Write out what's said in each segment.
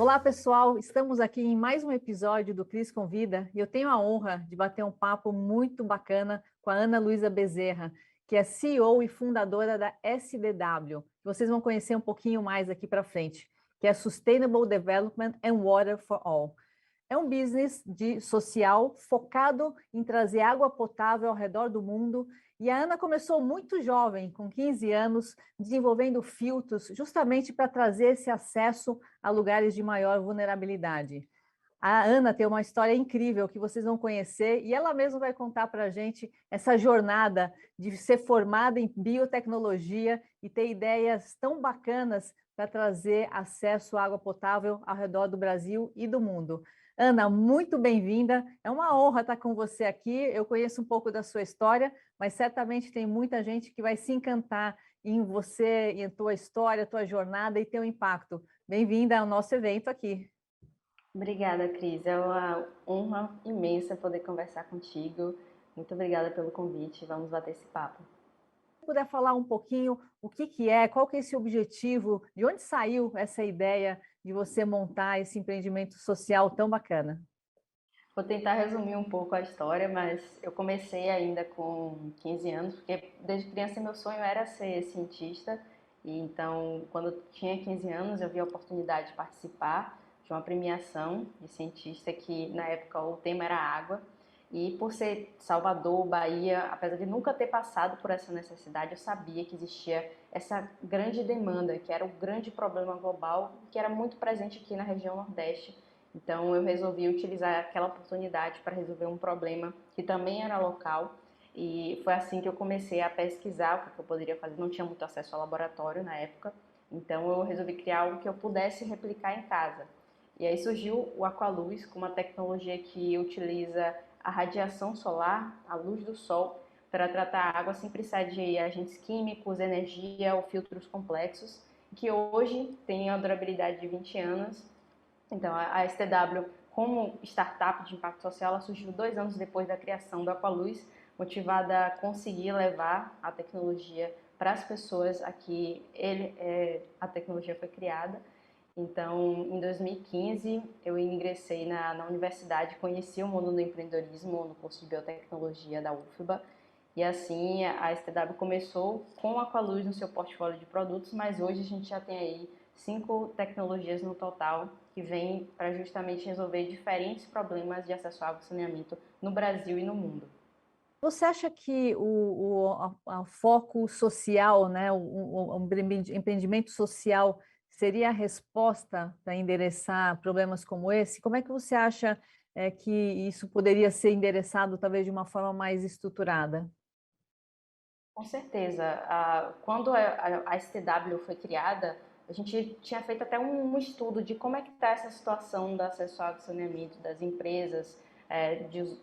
Olá, pessoal! Estamos aqui em mais um episódio do Cris Convida e eu tenho a honra de bater um papo muito bacana com a Ana Luísa Bezerra, que é CEO e fundadora da SDW. Vocês vão conhecer um pouquinho mais aqui para frente, que é Sustainable Development and Water for All. É um business social focado em trazer água potável ao redor do mundo. E a Ana começou muito jovem, com 15 anos, desenvolvendo filtros justamente para trazer esse acesso a lugares de maior vulnerabilidade. A Ana tem uma história incrível que vocês vão conhecer e ela mesma vai contar para a gente essa jornada de ser formada em biotecnologia e ter ideias tão bacanas para trazer acesso à água potável ao redor do Brasil e do mundo. Ana, muito bem-vinda. É uma honra estar com você aqui. Eu conheço um pouco da sua história, mas certamente tem muita gente que vai se encantar em você, em tua história, tua jornada e teu impacto. Bem-vinda ao nosso evento aqui. Obrigada, Cris. É uma honra imensa poder conversar contigo. Muito obrigada pelo convite. Vamos bater esse papo. Se puder falar um pouquinho o que é, qual que é esse objetivo, de onde saiu essa ideia de você montar esse empreendimento social tão bacana? Vou tentar resumir um pouco a história, mas eu comecei ainda com 15 anos, porque desde criança meu sonho era ser cientista. E então, quando eu tinha 15 anos, eu vi a oportunidade de participar de uma premiação de cientista que, na época, o tema era água. E por ser Salvador, Bahia, apesar de nunca ter passado por essa necessidade, eu sabia que existia essa grande demanda, que era o grande problema global, que era muito presente aqui na região Nordeste. Então eu resolvi utilizar aquela oportunidade para resolver um problema que também era local. E foi assim que eu comecei a pesquisar o que eu poderia fazer. Não tinha muito acesso ao laboratório na época, então eu resolvi criar algo que eu pudesse replicar em casa. E aí surgiu o Aqualuz, com uma tecnologia que utiliza a radiação solar, a luz do sol, para tratar a água sem precisar de agentes químicos, energia ou filtros complexos, que hoje tem a durabilidade de 20 anos. Então, a STW, como startup de impacto social, ela surgiu 2 anos depois da criação do Aqualuz, motivada a conseguir levar a tecnologia para as pessoas a que a tecnologia foi criada. Então, em 2015, eu ingressei na universidade, conheci o mundo do empreendedorismo no curso de biotecnologia da UFBA. E assim, a STW começou com a Aqualuz no seu portfólio de produtos, mas hoje a gente já tem aí 5 tecnologias no total que vêm para justamente resolver diferentes problemas de acesso à água e saneamento no Brasil e no mundo. Você acha que o foco social, né, o empreendimento social seria a resposta para endereçar problemas como esse? Como é que você acha que isso poderia ser endereçado talvez de uma forma mais estruturada? Com certeza. Quando a STW foi criada, a gente tinha feito até um estudo de como é que está essa situação do acesso à água e saneamento das empresas,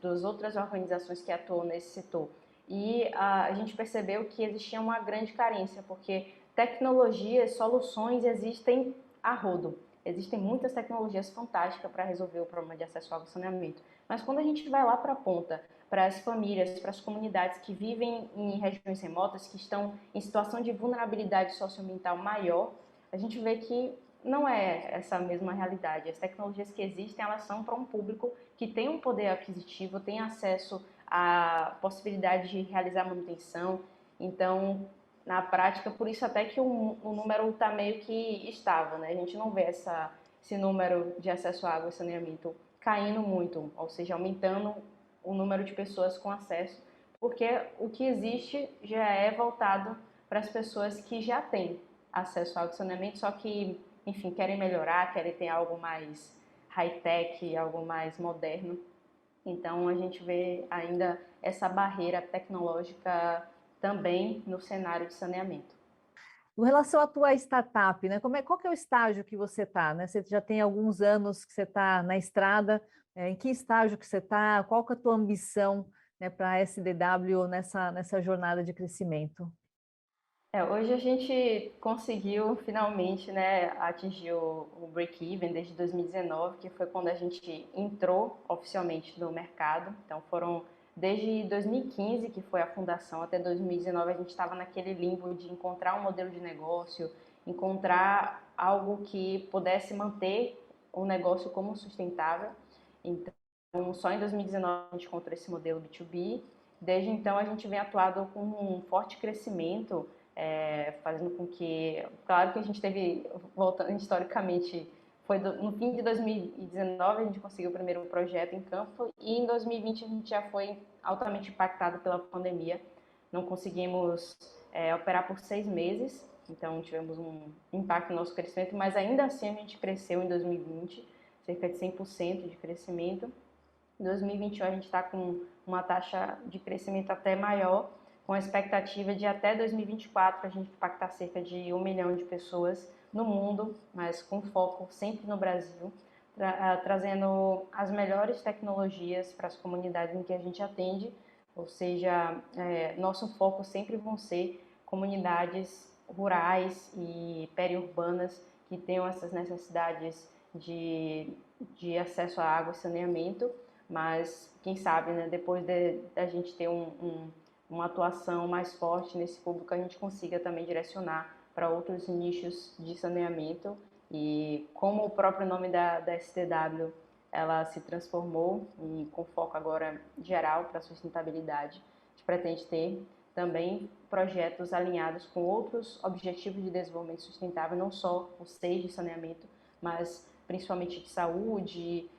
das outras organizações que atuam nesse setor. E a gente percebeu que existia uma grande carência, porque tecnologias, soluções existem a rodo. Existem muitas tecnologias fantásticas para resolver o problema de acesso à água e saneamento. Mas quando a gente vai lá para a ponta, para as famílias, para as comunidades que vivem em regiões remotas, que estão em situação de vulnerabilidade socioambiental maior, a gente vê que não é essa mesma realidade. As tecnologias que existem, elas são para um público que tem um poder aquisitivo, tem acesso à possibilidade de realizar manutenção. Então, na prática, por isso até que o número está meio que estável, né? A gente não vê esse número de acesso à água e saneamento caindo muito, ou seja, aumentando o número de pessoas com acesso, porque o que existe já é voltado para as pessoas que já têm acesso ao saneamento, só que, enfim, querem melhorar, querem ter algo mais high-tech, algo mais moderno. Então, a gente vê ainda essa barreira tecnológica também no cenário de saneamento. Com relação à tua startup, né, qual que é o estágio que você está, né? Você já tem alguns anos que você está na estrada, em que estágio que você está? Qual que é a tua ambição, né, para a SDW nessa jornada de crescimento? Hoje a gente conseguiu finalmente, né, atingir o break-even desde 2019, que foi quando a gente entrou oficialmente no mercado. Então foram desde 2015, que foi a fundação, até 2019 a gente estava naquele limbo de encontrar um modelo de negócio, encontrar algo que pudesse manter o negócio como sustentável. Então, só em 2019 a gente encontrou esse modelo B2B. Desde então, a gente vem atuando com um forte crescimento, fazendo com que... Claro que a gente teve, voltando historicamente, foi no fim de 2019 a gente conseguiu o primeiro projeto em campo e em 2020 a gente já foi altamente impactado pela pandemia. Não conseguimos operar por 6 meses, então tivemos um impacto no nosso crescimento, mas ainda assim a gente cresceu em 2020, cerca de 100% de crescimento. Em 2021 a gente está com uma taxa de crescimento até maior, com a expectativa de até 2024 a gente impactar cerca de 1 milhão de pessoas no mundo, mas com foco sempre no Brasil, trazendo as melhores tecnologias para as comunidades em que a gente atende, ou seja, nosso foco sempre vão ser comunidades rurais e periurbanas que tenham essas necessidades de acesso à água e saneamento, mas quem sabe, né, depois da gente ter uma atuação mais forte nesse público, a gente consiga também direcionar para outros nichos de saneamento. E como o próprio nome da STW, ela se transformou e com foco agora geral para a sustentabilidade, a gente pretende ter também projetos alinhados com outros objetivos de desenvolvimento sustentável, não só os 6 de saneamento, mas principalmente de saúde,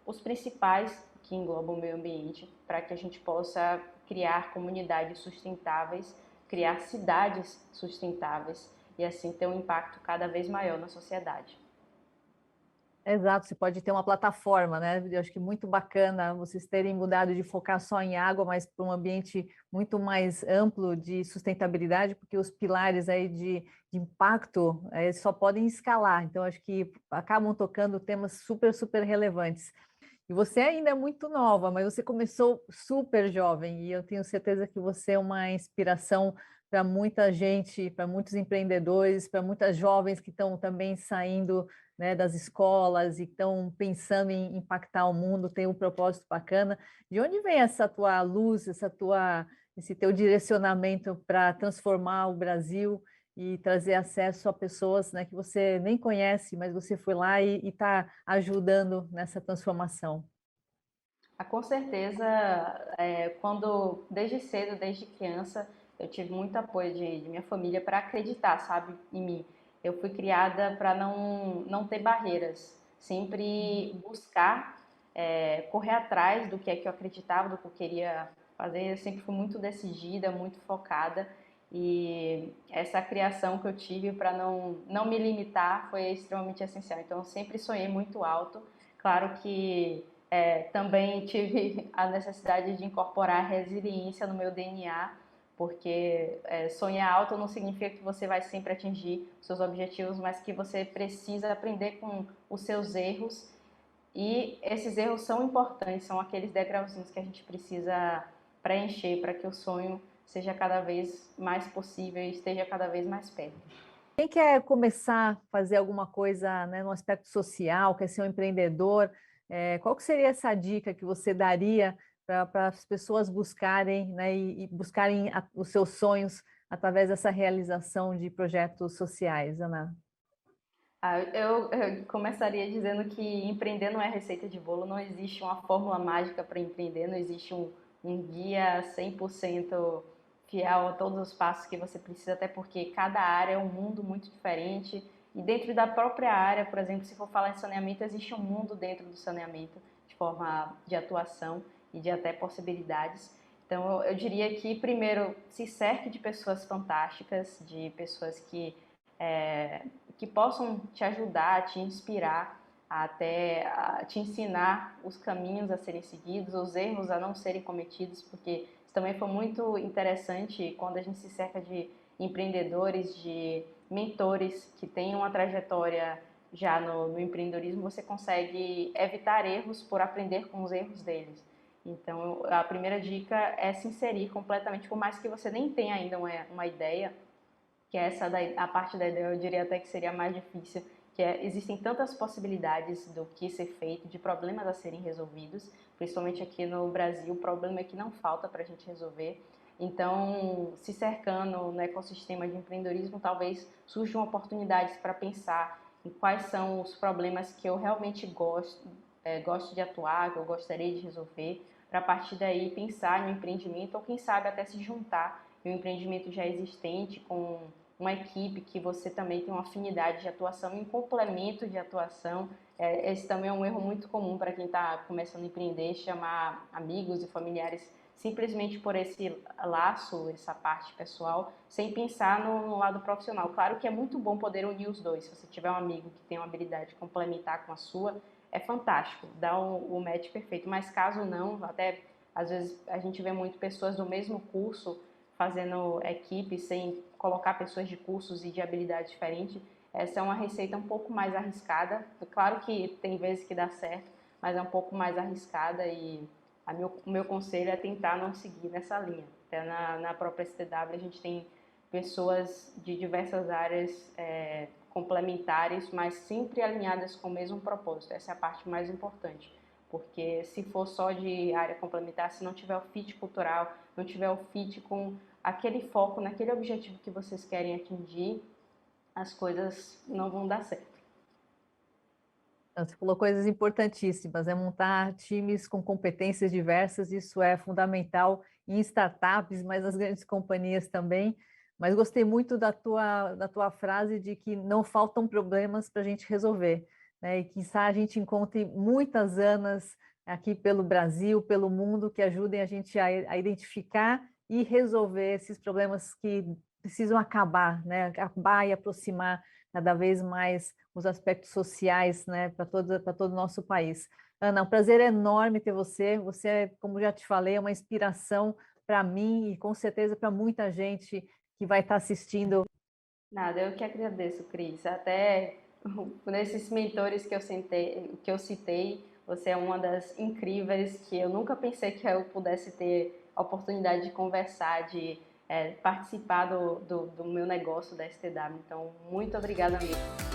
os principais que englobam o meio ambiente, para que a gente possa criar comunidades sustentáveis, criar cidades sustentáveis e assim ter um impacto cada vez maior na sociedade. Exato, você pode ter uma plataforma, né? Eu acho que muito bacana vocês terem mudado de focar só em água, mas para um ambiente muito mais amplo de sustentabilidade, porque os pilares aí de impacto só podem escalar. Então, acho que acabam tocando temas super, super relevantes. E você ainda é muito nova, mas você começou super jovem, e eu tenho certeza que você é uma inspiração para muita gente, para muitos empreendedores, para muitas jovens que estão também saindo, né, das escolas e estão pensando em impactar o mundo, tem um propósito bacana. De onde vem essa tua luz, esse teu direcionamento para transformar o Brasil e trazer acesso a pessoas, né, que você nem conhece, mas você foi lá e está ajudando nessa transformação? Com certeza, quando desde cedo, desde criança, eu tive muito apoio de minha família para acreditar, sabe, em mim. Eu fui criada para não ter barreiras, sempre buscar, correr atrás do que é que eu acreditava, do que eu queria fazer. Eu sempre fui muito decidida, muito focada e essa criação que eu tive para não me limitar foi extremamente essencial. Então, eu sempre sonhei muito alto. Claro que também tive a necessidade de incorporar resiliência no meu DNA, porque sonhar alto não significa que você vai sempre atingir seus objetivos, mas que você precisa aprender com os seus erros. E esses erros são importantes, são aqueles degrauzinhos que a gente precisa preencher para que o sonho seja cada vez mais possível e esteja cada vez mais perto. Quem quer começar a fazer alguma coisa, né, no aspecto social, quer ser um empreendedor, qual que seria essa dica que você daria para as pessoas buscarem, né, e buscarem os seus sonhos através dessa realização de projetos sociais, Ana? Eu começaria dizendo que empreender não é receita de bolo, não existe uma fórmula mágica para empreender, não existe um guia 100% fiel a todos os passos que você precisa, até porque cada área é um mundo muito diferente. E dentro da própria área, por exemplo, se for falar em saneamento, existe um mundo dentro do saneamento, de forma de atuação e de até possibilidades. Então, eu diria que, primeiro, se cerque de pessoas fantásticas, de pessoas que possam te ajudar, te inspirar, até a te ensinar os caminhos a serem seguidos, os erros a não serem cometidos, porque isso também foi muito interessante quando a gente se cerca de empreendedores, de mentores que têm uma trajetória já no empreendedorismo, você consegue evitar erros por aprender com os erros deles. Então, a primeira dica é se inserir completamente, por mais que você nem tenha ainda uma ideia, que é a parte da ideia, eu diria até que seria mais difícil, existem tantas possibilidades do que ser feito, de problemas a serem resolvidos, principalmente aqui no Brasil, o problema é que não falta para a gente resolver. Então, se cercando no ecossistema de empreendedorismo, talvez surjam oportunidades para pensar em quais são os problemas que eu realmente gosto de atuar, que eu gostaria de resolver, para a partir daí pensar em um empreendimento ou quem sabe até se juntar em um empreendimento já existente com uma equipe que você também tem uma afinidade de atuação, um complemento de atuação. Esse também é um erro muito comum para quem está começando a empreender, chamar amigos e familiares simplesmente por esse laço, essa parte pessoal, sem pensar no lado profissional. Claro que é muito bom poder unir os dois. Se você tiver um amigo que tem uma habilidade complementar com a sua, é fantástico, dá o match perfeito. Mas caso não, até às vezes a gente vê muito pessoas do mesmo curso fazendo equipe sem colocar pessoas de cursos e de habilidade diferente. Essa é uma receita um pouco mais arriscada. Claro que tem vezes que dá certo, mas é um pouco mais arriscada e o meu conselho é tentar não seguir nessa linha. Até na própria STW a gente tem pessoas de diversas áreas complementares, mas sempre alinhadas com o mesmo propósito. Essa é a parte mais importante, porque se for só de área complementar, se não tiver o fit cultural, não tiver o fit com aquele foco naquele objetivo que vocês querem atingir, as coisas não vão dar certo. Você falou coisas importantíssimas, é montar times com competências diversas, isso é fundamental em startups, mas nas grandes companhias também. Mas gostei muito da tua frase de que não faltam problemas para a gente resolver, né? E quizá a gente encontre muitas Anas aqui pelo Brasil, pelo mundo, que ajudem a gente a identificar e resolver esses problemas que precisam acabar, né? Acabar e aproximar cada vez mais os aspectos sociais, né, para todo o nosso país. Ana, é um prazer enorme ter você. Você, como já te falei, é uma inspiração para mim e com certeza para muita gente que vai estar assistindo. Nada, eu que agradeço, Cris. Até nesses mentores que eu citei, você é uma das incríveis que eu nunca pensei que eu pudesse ter a oportunidade de conversar, de participar do meu negócio da STW. Então, muito obrigada mesmo.